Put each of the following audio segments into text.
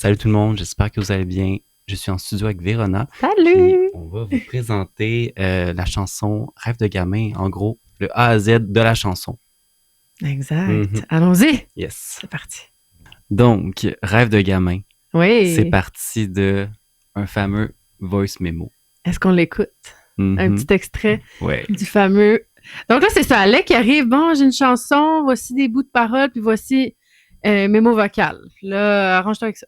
Salut tout le monde, j'espère que vous allez bien. Je suis en studio avec Vérona, puis Salut! on va vous présenter la chanson Rêve de gamin, en gros, le A à Z de la chanson. Exact. Mhm. Allons-y. Yes. C'est parti. Donc, Rêve de gamin, c'est Oui. parti de un fameux voice memo. Est-ce qu'on l'écoute? Un Mhm. petit extrait Ouais. du fameux. Donc là, c'est ça. Alec qui arrive. Bon, j'ai une chanson. Voici des bouts de paroles. Puis voici mémo vocal. Là, arrange-toi avec ça.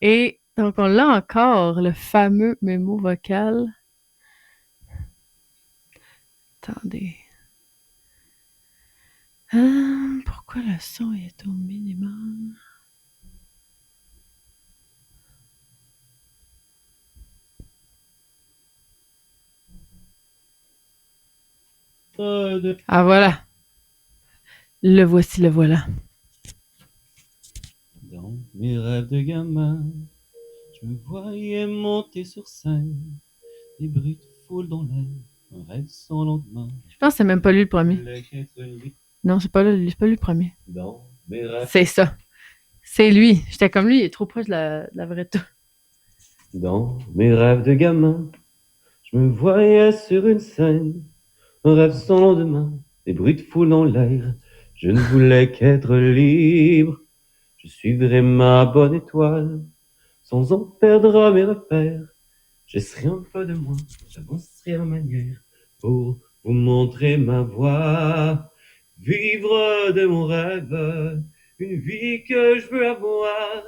Et donc, on l'a encore, le fameux mémo vocal. Attendez. Pourquoi le son est au minimum? Ah, voilà. Le voici, le voilà. Dans mes rêves de gamin, je me voyais monter sur scène, des bruits de foule dans l'air, un rêve sans lendemain. Je pense que c'est même pas lui le premier. Non, c'est pas lui le premier. Dans mes rêves. C'est ça. C'est lui. J'étais comme lui, il est trop proche de la vraie tour. Dans mes rêves de gamin, je me voyais sur une scène, un rêve sans lendemain, des bruits de foule dans l'air. Je ne voulais qu'être libre, je suivrais ma bonne étoile, sans en perdre mes repères. J'essaierai un peu de moi, j'avancerai à ma manière, pour vous montrer ma voie. Vivre de mon rêve, une vie que je veux avoir.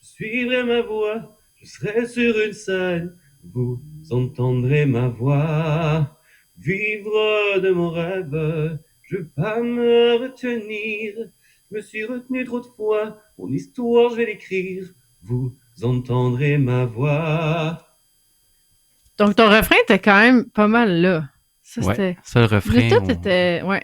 Je suivrai ma voie, je serai sur une scène, vous entendrez ma voix. Vivre de mon rêve, je veux pas me retenir. Je me suis retenu trop de fois, mon histoire je vais l'écrire. Vous entendrez ma voix. Donc ton refrain était quand même pas mal là. Ça, Ouais, c'était. ça le Le refrain, tout était. Ouais.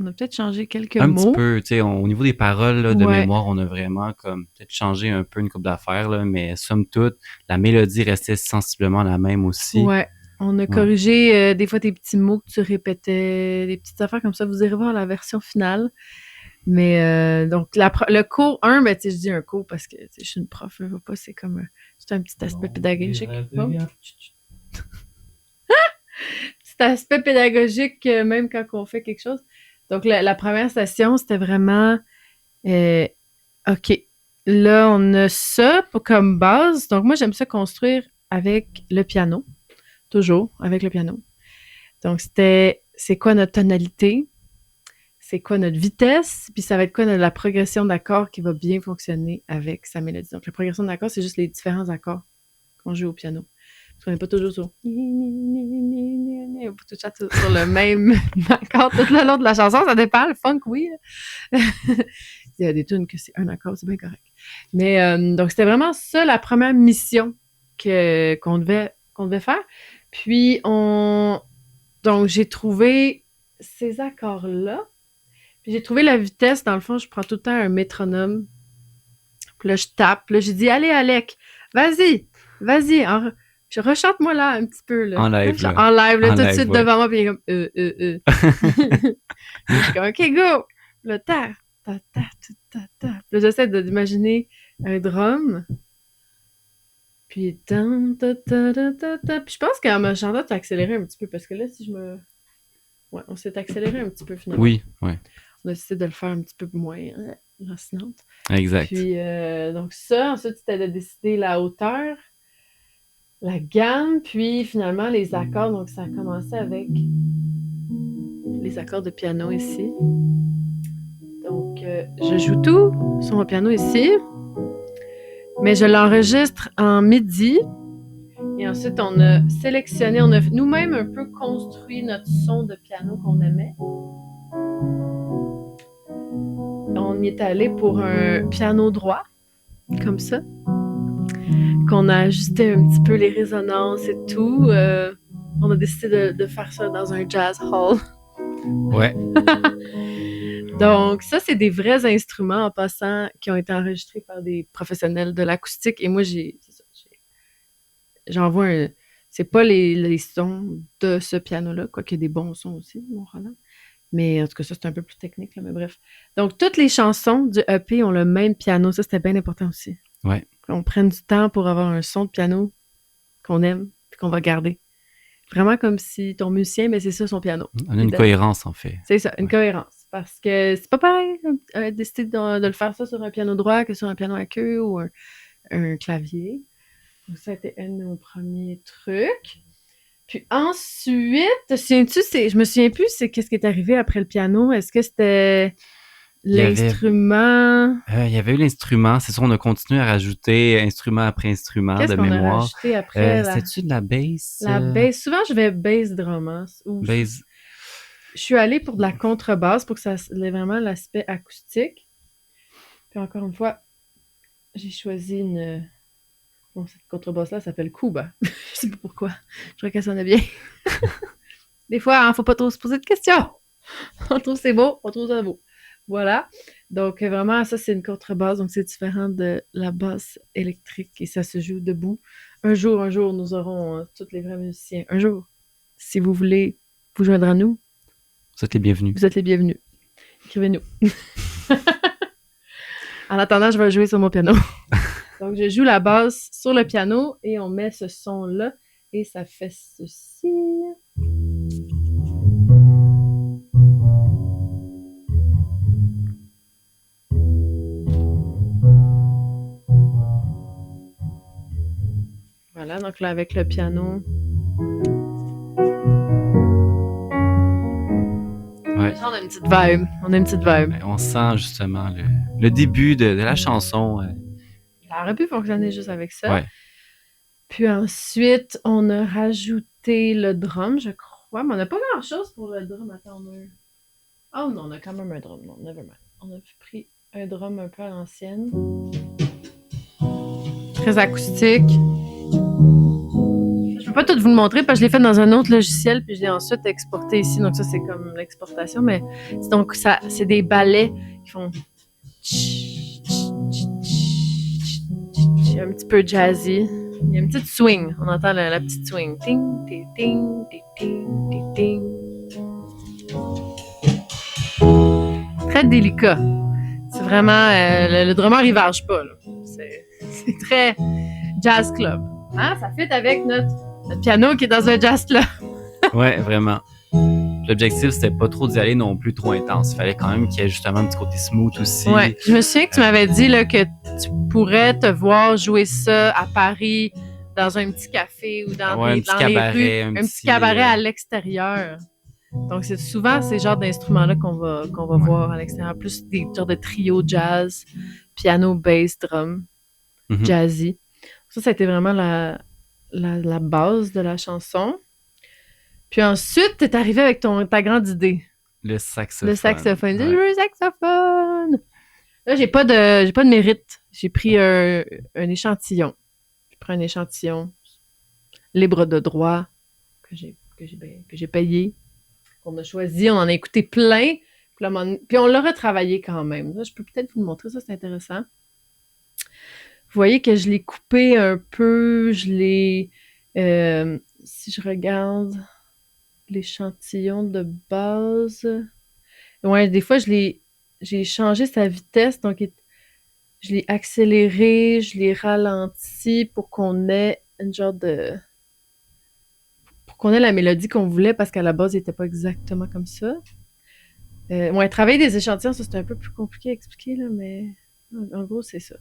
On a peut-être changé quelques un petit mots. peu, tu sais, au niveau des paroles là, de Ouais. mémoire, on a vraiment comme peut-être changé un peu une couple d'affaires, là, mais somme toute, la mélodie restait sensiblement la même aussi. Ouais. On a Ouais. corrigé des fois tes petits mots que tu répétais, des petites affaires comme ça. Vous irez voir la version finale. Mais donc, le cours 1, ben, tu sais, je dis un cours parce que je suis une prof, je veux pas, c'est comme c'est un petit aspect pédagogique. Oh. Petit aspect pédagogique, même quand on fait quelque chose. Donc, la première session, c'était vraiment euh, OK. Là, on a ça comme base. Donc, moi, j'aime ça construire avec le piano. Toujours avec le piano. Donc, c'était c'est quoi notre tonalité? C'est quoi notre vitesse? Puis ça va être quoi la progression d'accords qui va bien fonctionner avec sa mélodie. Donc, la progression d'accords, c'est juste les différents accords qu'on joue au piano. Parce qu'on n'est pas toujours sur. On peut toucher sur le même accord tout le long de la chanson. Ça dépend. Le funk, oui. Il y a des tunes que c'est un accord, c'est bien correct. Mais donc, c'était vraiment ça la première mission qu'on devait faire. Puis, donc, j'ai trouvé ces accords-là. Puis, j'ai trouvé la vitesse. Dans le fond, je prends tout le temps un métronome. Puis là, je tape. Puis là, j'ai dit, allez, Alec, vas-y, vas-y. Je rechante-moi là un petit peu. Là. En live, là. En live, là, En tout de live, suite ouais. devant moi. Puis il est comme, je suis comme, OK, go. Puis là, ta, ta, ta, ta, ta. Puis là, j'essaie d'imaginer un drum. Puis, tan, ta, ta, ta, ta, ta. Puis je pense qu'en me chantant, tu as accéléré un petit peu. Parce que là, si je me. Ouais, on s'est accéléré un petit peu finalement. Oui, ouais. On a décidé de le faire un petit peu moins lancinante. Exact. Puis, donc ça, ensuite, c'était de décider la hauteur, la gamme, puis finalement les accords. Donc, ça a commencé avec les accords de piano ici. Donc, je joue tout sur mon piano ici, mais je l'enregistre en MIDI. Et ensuite, on a sélectionné, on a nous-mêmes un peu construit notre son de piano qu'on aimait. On y est allé pour un piano droit, comme ça, qu'on a ajusté un petit peu les résonances et tout. On a décidé de faire ça dans un jazz hall. Ouais. Donc, ça, c'est des vrais instruments en passant qui ont été enregistrés par des professionnels de l'acoustique. Et moi, j'envoie c'est pas les sons de ce piano-là, quoique il y a des bons sons aussi, mon Roland. Mais en tout cas, ça, c'est un peu plus technique, là, mais bref. Donc, toutes les chansons du EP ont le même piano. Ça, c'était bien important aussi. Ouais. Qu'on prenne du temps pour avoir un son de piano qu'on aime et qu'on va garder. Vraiment comme si ton musicien, mais c'est ça son piano. On a une cohérence, en fait. C'est ça, une cohérence. Parce que c'est pas pareil décider de le faire ça sur un piano droit que sur un piano à queue ou un clavier. Donc, ça a été un de nos premiers trucs. Puis ensuite, je me souviens plus, c'est qu'est-ce qui est arrivé après le piano. Est-ce que c'était l'instrument? Il y avait eu l'instrument. C'est sûr, on a continué à rajouter instrument après instrument Qu'est-ce de qu'on mémoire. a rajouté après? C'était-tu de la bass? La bass. Souvent, je vais bass drum. Hein, bass. Je suis allée pour de la contrebasse pour que ça ait vraiment l'aspect acoustique. Puis encore une fois, j'ai choisi une... Bon, cette contrebasse-là s'appelle Kuba. Je sais pas pourquoi. Je crois qu'elle sonnait bien. Des fois, il ne faut pas trop se poser de questions. On trouve c'est beau, on trouve ça beau. Voilà. Donc, vraiment, ça, c'est une contrebasse. Donc, c'est différent de la basse électrique et ça se joue debout. Un jour, nous aurons tous les vrais musiciens. Un jour, si vous voulez vous joindre à nous, vous êtes les bienvenus. Vous êtes les bienvenus. Écrivez-nous. En attendant, je vais jouer sur mon piano. Donc, je joue la basse sur le piano et on met ce son-là et ça fait ceci. Voilà, donc là, avec le piano. Ouais. On a une petite vibe. On sent justement le début de la chanson. Ça aurait pu fonctionner juste avec ça. Ouais. Puis ensuite, on a rajouté le drum, je crois. Mais on n'a pas grand-chose pour le drum. Attends, oh non, on a quand même un drum. Non, nevermind. On a pris un drum un peu à l'ancienne. Très acoustique. Je peux pas tout vous le montrer parce que je l'ai fait dans un autre logiciel puis je l'ai ensuite exporté ici. Donc ça, c'est comme l'exportation. Mais donc, ça, c'est des ballets qui font... un petit peu jazzy. Il y a une petite swing. On entend la petite swing. Ting, ting, ting, ting, ting, ting. Très délicat. C'est vraiment... le drummer, il varge pas. Là. C'est très jazz club. Hein? Ça fit avec notre piano qui est dans un jazz club. Ouais, vraiment. L'objectif, c'était pas trop d'y aller non plus trop intense. Il fallait quand même qu'il y ait justement un petit côté smooth aussi. Ouais. Je me souviens que tu m'avais dit là, que tu pourrais te voir jouer ça à Paris dans un petit café ou dans les rues. Un petit cabaret à l'extérieur. Donc, c'est souvent ces genres d'instruments-là qu'on va voir à l'extérieur. Plus des genres de trio jazz, piano, bass, drum, jazzy. Ça a été vraiment la base de la chanson. Puis ensuite, t'es arrivé avec ta grande idée. Le saxophone. Le saxophone. Là, j'ai pas de mérite. J'ai pris un échantillon. J'ai pris un échantillon libre de droit que j'ai payé, qu'on a choisi. On en a écouté plein. Puis on l'a retravaillé quand même. Là, je peux peut-être vous le montrer. Ça, c'est intéressant. Vous voyez que je l'ai coupé un peu. Je l'ai... si je regarde l'échantillon de base... Ouais, des fois, j'ai changé sa vitesse. Donc, je l'ai accéléré, je l'ai ralenti pour qu'on ait une genre de... Pour qu'on ait la mélodie qu'on voulait, parce qu'à la base, il n'était pas exactement comme ça. Ouais, travailler des échantillons, ça, c'est un peu plus compliqué à expliquer, là, mais en gros, c'est ça.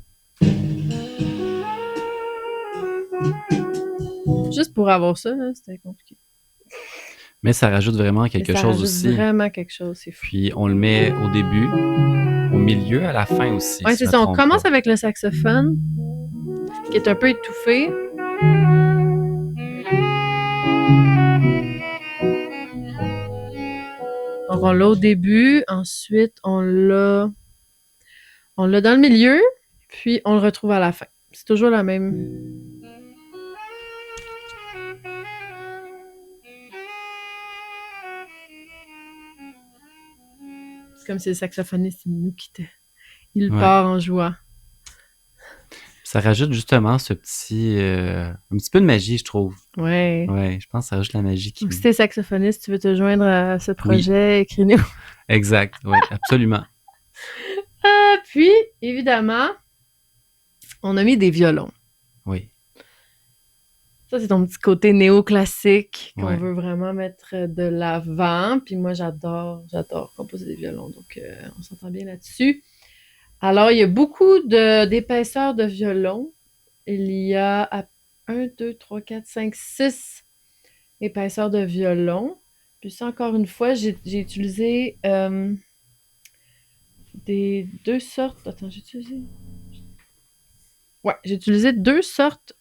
Juste pour avoir ça, là, c'était compliqué. Mais ça rajoute vraiment quelque chose aussi. Ça rajoute vraiment quelque chose, c'est fou. Puis on le met au début, au milieu, à la fin aussi. Oui, c'est ça. On commence avec le saxophone, qui est un peu étouffé. Donc, on l'a au début. Ensuite, on l'a dans le milieu, puis on le retrouve à la fin. C'est toujours la même... C'est comme si le saxophoniste, il nous quittait. Il part en jouant. Ça rajoute justement ce petit... un petit peu de magie, je trouve. Ouais. Ouais, je pense que ça rajoute la magie qui... Donc, si t'es saxophoniste, tu veux te joindre à ce projet, écris-nous. Exact, oui, absolument. Puis, évidemment, on a mis des violons. Oui. Ça, c'est ton petit côté néoclassique qu'on Ouais. veut vraiment mettre de l'avant. Puis moi, j'adore composer des violons. Donc, on s'entend bien là-dessus. Alors, il y a beaucoup d'épaisseur de violon. Il y a 1, 2, 3, 4, 5, 6 épaisseurs de violon. Puis ça, encore une fois, j'ai utilisé des deux sortes... Attends, j'ai utilisé... Ouais, j'ai utilisé deux sortes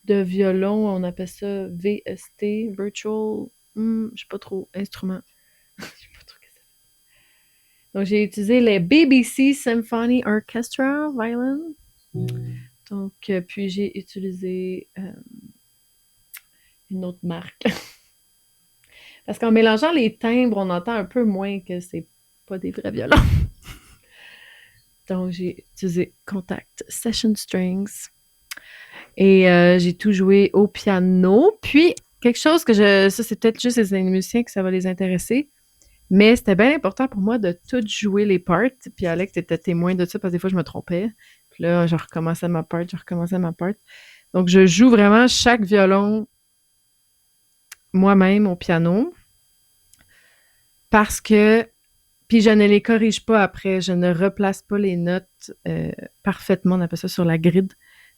de violon, on appelle ça VST, Virtual, je sais pas trop, instrument. Je sais pas trop qu'est-ce que ça fait. Donc, j'ai utilisé les BBC Symphony Orchestra Violin. Donc, puis j'ai utilisé une autre marque. Parce qu'en mélangeant les timbres, on entend un peu moins que c'est pas des vrais violons. Donc, j'ai utilisé Contact Session Strings. Et j'ai tout joué au piano. Puis, quelque chose que ça, c'est peut-être juste les musiciens que ça va les intéresser. Mais c'était bien important pour moi de tout jouer les parts. Puis, Alex était témoin de ça parce que des fois, je me trompais. Puis là, je recommençais ma part. Donc, je joue vraiment chaque violon moi-même au piano. Parce que... Puis, je ne les corrige pas après. Je ne replace pas les notes parfaitement. On appelle ça sur la grid.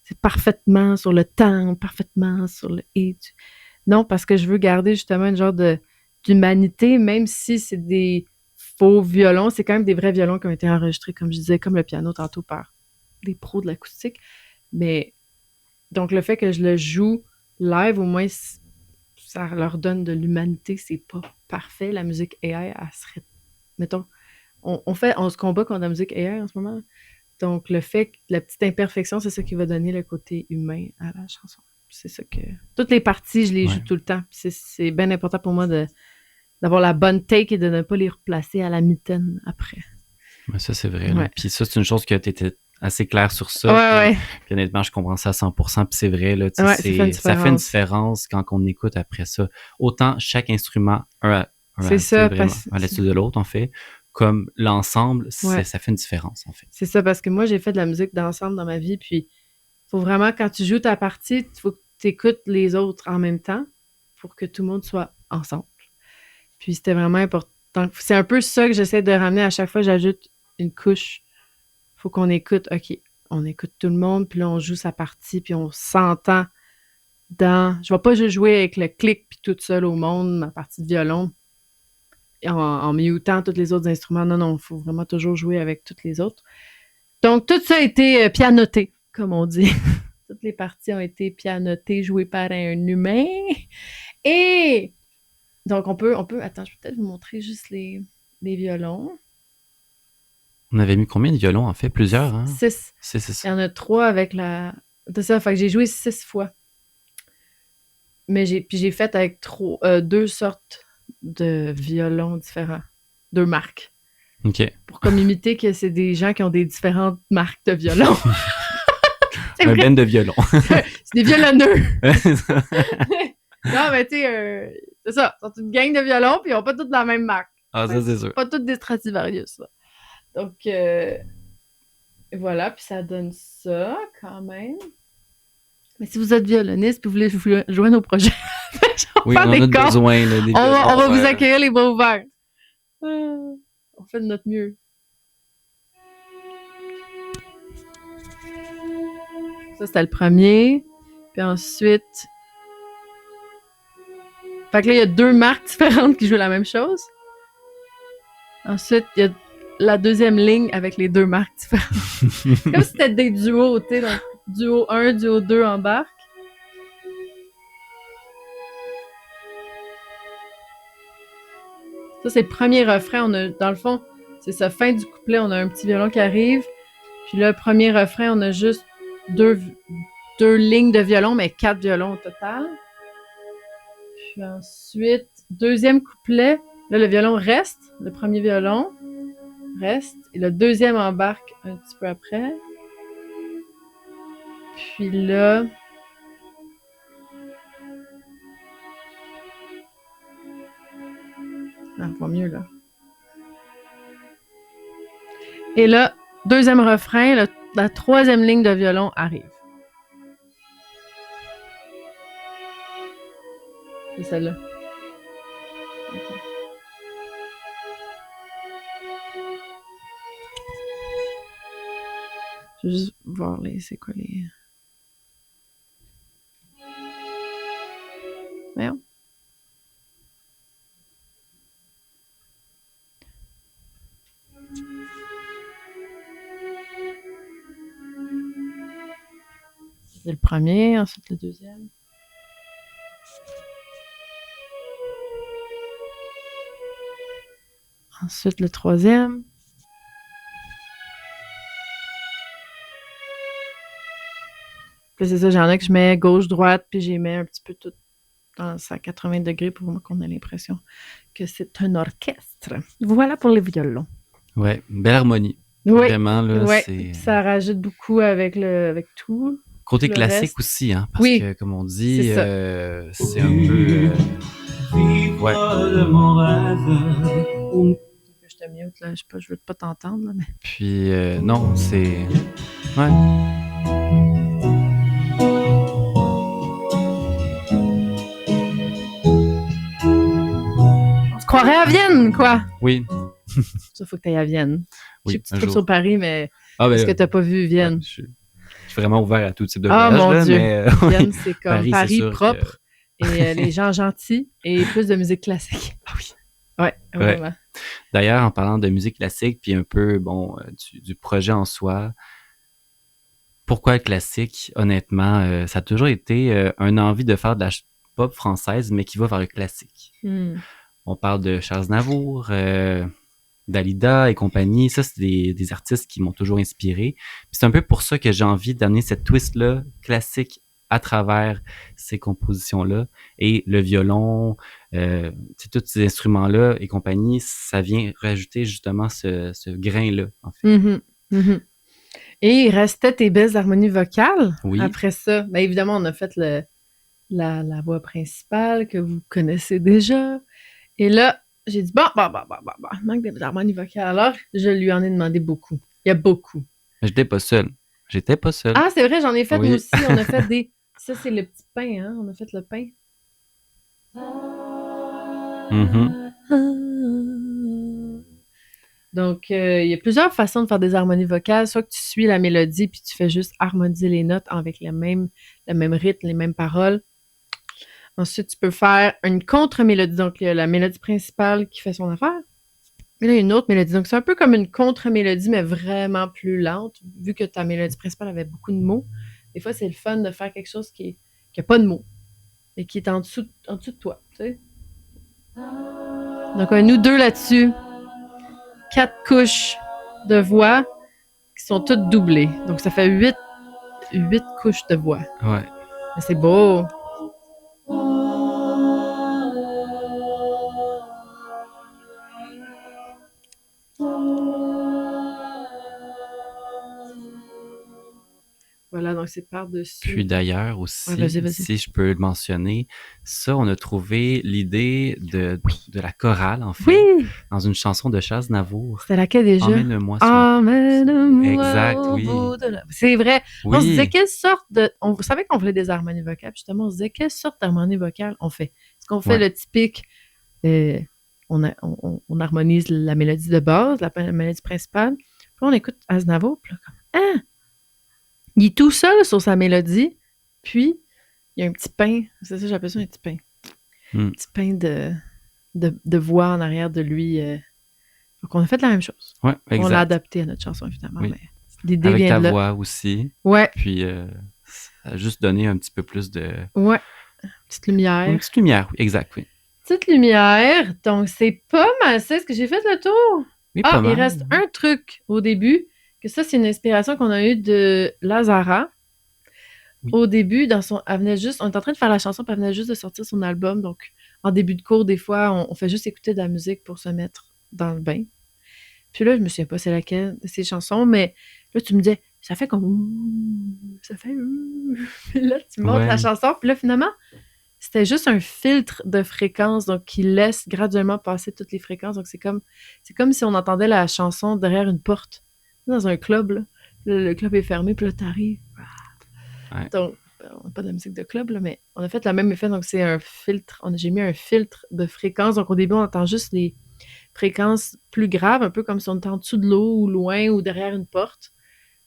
C'est parfaitement sur le temps, parfaitement sur le « et ». Non, parce que je veux garder justement une genre d'humanité, même si c'est des faux violons, c'est quand même des vrais violons qui ont été enregistrés, comme je disais, comme le piano tantôt, par des pros de l'acoustique. Mais donc, le fait que je le joue live, au moins, ça leur donne de l'humanité. C'est pas parfait. La musique AI, elle serait... Mettons, on se combat contre la musique AI en ce moment. Donc, le fait que la petite imperfection, c'est ça qui va donner le côté humain à la chanson. C'est ça que... Toutes les parties, je les joue tout le temps. C'est bien important pour moi d'avoir la bonne take et de ne pas les replacer à la mitaine après. Ouais, ça, c'est vrai. Ouais. Puis ça, c'est une chose que tu étais assez clair sur ça. Ouais. Puis honnêtement, je comprends ça à 100%. Puis c'est vrai, là, Ouais, ça fait une différence quand on écoute après ça. Autant chaque instrument, c'est ça, vraiment, à la suite de l'autre, en fait, comme l'ensemble, ça fait une différence, en fait. C'est ça, parce que moi, j'ai fait de la musique d'ensemble dans ma vie, puis il faut vraiment, quand tu joues ta partie, il faut que tu écoutes les autres en même temps pour que tout le monde soit ensemble. Puis c'était vraiment important. C'est un peu ça que j'essaie de ramener à chaque fois que j'ajoute une couche. Il faut qu'on écoute, OK, on écoute tout le monde, puis là, on joue sa partie, puis on s'entend dans... Je vais pas juste jouer avec le clic, puis toute seule au monde, ma partie de violon, en mutant tous les autres instruments. Non, il faut vraiment toujours jouer avec tous les autres. Donc, tout ça a été pianoté, comme on dit. Toutes les parties ont été pianotées, jouées par un humain. Et donc, on peut... Attends, je peux peut-être vous montrer juste les violons. On avait mis combien de violons, en fait? Plusieurs, hein? 6. Il y en a 3 avec la... C'est ça, fait que j'ai joué 6 fois. Mais j'ai fait avec 2 sortes de violons différents. 2 marques. OK. Pour comme imiter que c'est des gens qui ont des différentes marques de violons. Un band de violons. C'est des violonneux. Non, mais tu sais, c'est ça. C'est une gang de violons, puis ils n'ont pas toutes la même marque. Ah, ça, c'est sûr. Pas toutes des Stradivarius, là. Donc, voilà, puis ça donne ça, quand même. Mais si vous êtes violoniste, puis vous voulez vous joindre au projet, oui, on a besoin, là, des violons. On va vous accueillir les bras ouverts. On fait de notre mieux. Ça, c'était le premier. Puis ensuite... Fait que là, il y a 2 marques différentes qui jouent la même chose. Ensuite, il y a la deuxième ligne avec les 2 marques différentes. Comme si c'était des duos, tu sais. Donc, duo 1, duo 2 embarque. Ça, c'est le premier refrain. Dans le fond, c'est ça, fin du couplet, on a un petit violon qui arrive. Puis là, premier refrain, on a juste 2 lignes de violon, mais 4 violons au total. Puis ensuite, deuxième couplet, là, le violon reste, le premier violon reste, et le deuxième embarque un petit peu après. Puis là... Ah, on voit mieux, là. Et là, deuxième refrain, la troisième ligne de violon arrive. C'est celle-là. Okay. Je vais juste voir c'est quoi les... Voyons. C'est le premier, ensuite le deuxième. Ensuite le troisième. Puis c'est ça, j'en ai que je mets gauche-droite, puis j'y mets un petit peu tout dans à 80 degrés pour qu'on ait l'impression que c'est un orchestre. Voilà pour les violons. Ouais, belle harmonie. Oui. Vraiment, là, Ouais. c'est... Ça rajoute beaucoup avec tout. Côté le classique reste. aussi, hein, parce Oui. que, comme on dit, C'est ça. c'est un peu... ouais. de mon rêve. Je te mute, là. Je veux pas t'entendre, là, mais... Puis, non, c'est... Ouais. On se croirait à Vienne, quoi! Oui. Ça, faut que t'ailles à Vienne. Oui, Je sais que tu un tripes jour. sur Paris, mais Ah, ben, est-ce que t'as pas vu Vienne? ouais, je suis vraiment ouvert à tout type de Ah, voyage, mon là, Dieu. mais... Vienne, c'est comme Paris, Paris, c'est sûr propre, et les gens gentils, et plus de musique classique. Ah oui. Ouais, vraiment. D'ailleurs, en parlant de musique classique, puis un peu, bon, du projet en soi, pourquoi le classique? Honnêtement, ça a toujours été une envie de faire de la pop française, mais qui va vers le classique. On parle de Charles Aznavour, Dalida et compagnie. Ça, c'est des artistes qui m'ont toujours inspiré. Puis c'est un peu pour ça que j'ai envie d'amener cette twist-là classique à travers ces compositions-là. Et le violon, tous ces instruments-là et compagnie, ça vient rajouter justement ce grain-là, en fait. Et il restait tes belles harmonies vocales. Oui. Après ça, bien évidemment, on a fait la voix principale que vous connaissez déjà. Et là, j'ai dit, bon, il manque des harmonies vocales. Alors, je lui en ai demandé beaucoup. Il y a beaucoup. Mais j'étais pas seul. Ah, c'est vrai, j'en ai fait, Oui. moi aussi. On a fait des... Ça, c'est le petit pain, hein? On a fait le pain. Donc, il y a plusieurs façons de faire des harmonies vocales. Soit que tu suis la mélodie puis tu fais juste harmoniser les notes avec le même rythme, les mêmes paroles. Ensuite, tu peux faire une contre-mélodie. Donc, il y a la mélodie principale qui fait son affaire. Et là, il y a une autre mélodie. Donc, c'est un peu comme une contre-mélodie, mais vraiment plus lente. Vu que ta mélodie principale avait beaucoup de mots, des fois, c'est le fun de faire quelque chose qui n'a pas de mots et qui est en dessous de toi. Tu sais? Donc, nous deux là-dessus. 4 couches de voix qui sont toutes doublées. Donc, ça fait 8 couches de voix. Ouais. Mais c'est beau. Voilà, donc c'est par-dessus. Puis d'ailleurs aussi, Ouais, vas-y. si je peux le mentionner, ça, on a trouvé l'idée de la chorale, en fait, Oui! dans une chanson de Charles Aznavour. C'était laquelle déjà? Emmène-moi sur Emmène-moi Exact, au oui. bout de la... C'est vrai. Oui. On se disait quelle sorte de... On savait qu'on voulait des harmonies vocales. Justement, on se disait quelle sorte d'harmonie vocale on fait. Est-ce qu'on fait le typique... on harmonise la mélodie de base, la mélodie principale. Puis on écoute Aznavour, puis là, comme... Ah! Il est tout seul sur sa mélodie, puis il y a un petit pain. C'est ça, j'appelle ça un petit pain. Un petit pain de voix en arrière de lui. Donc, on a fait la même chose. Ouais, exact. On l'a adapté à notre chanson, évidemment. Oui. Mais l'idée avec vient ta de là. voix aussi. Ouais. Puis, ça a juste donné un petit peu plus de... Ouais. Petite lumière. Une petite lumière, oui, exact, oui. Petite lumière. Donc, c'est pas mal ça. Est-ce que j'ai fait le tour? Oui, pas mal. Il reste un truc au début, que ça, c'est une inspiration qu'on a eue de Lazara. Oui. Au début, elle venait juste... On est en train de faire la chanson, puis elle venait juste de sortir son album. Donc, en début de cours, des fois, on fait juste écouter de la musique pour se mettre dans le bain. Puis là, je me souviens pas c'est laquelle de ces chansons, mais là, tu me disais, ça fait comme ouh, ça fait ouh. Puis là, tu montes la Ouais. chanson, puis là, finalement, c'était juste un filtre de fréquence, donc qui laisse graduellement passer toutes les fréquences. Donc, c'est comme si on entendait la chanson derrière une porte, dans un club, là. Là, le club est fermé, puis là, t'arrives. Ouais. Donc, on n'a pas de la musique de club, là, mais on a fait le même effet. Donc, c'est un filtre. J'ai mis un filtre de fréquence. Donc, au début, on entend juste les fréquences plus graves, un peu comme si on était en dessous de l'eau ou loin ou derrière une porte.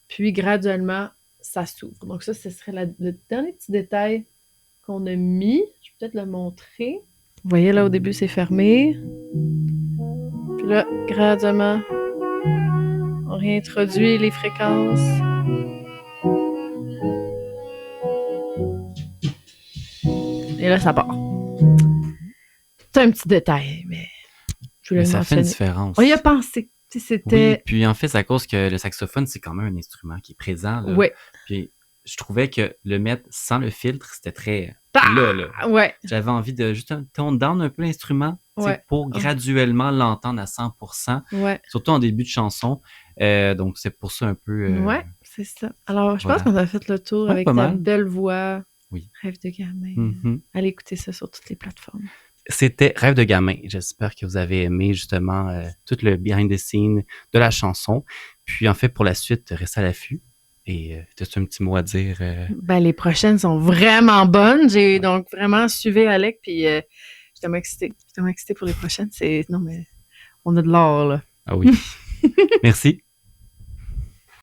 Puis, graduellement, ça s'ouvre. Donc, ça, ce serait le dernier petit détail qu'on a mis. Je vais peut-être le montrer. Vous voyez, là, au début, c'est fermé. Puis là, graduellement, on réintroduit les fréquences. Et là, ça part. C'est un petit détail, mais je voulais Mais le ça fait une mentionner. différence. On y a pensé. Tu sais, Oui, c'était... puis en fait, c'est à cause que le saxophone, c'est quand même un instrument qui est présent, là. Ouais. Puis je trouvais que le mettre sans le filtre, c'était très... Ah! Là. Ouais. J'avais envie de juste tone down un peu l'instrument, tu sais, Ouais. pour graduellement l'entendre à 100%, Ouais. surtout en début de chanson. Donc, c'est pour ça un peu... Ouais, c'est ça. Alors, je pense voilà. qu'on a fait le tour Ouais, avec pas ta mal. belle voix. Oui. Rêve de gamin. Mhm. Allez écouter ça sur toutes les plateformes. C'était Rêve de gamin. J'espère que vous avez aimé justement tout le behind the scene de la chanson. Puis en fait, pour la suite, restez à l'affût. Et as-tu un petit mot à dire? Ben, les prochaines sont vraiment bonnes. J'ai donc vraiment suivi Alec, puis je suis tellement excitée. Je suis tellement excitée pour les prochaines. Non, mais on a de l'or, là. Ah oui. Merci.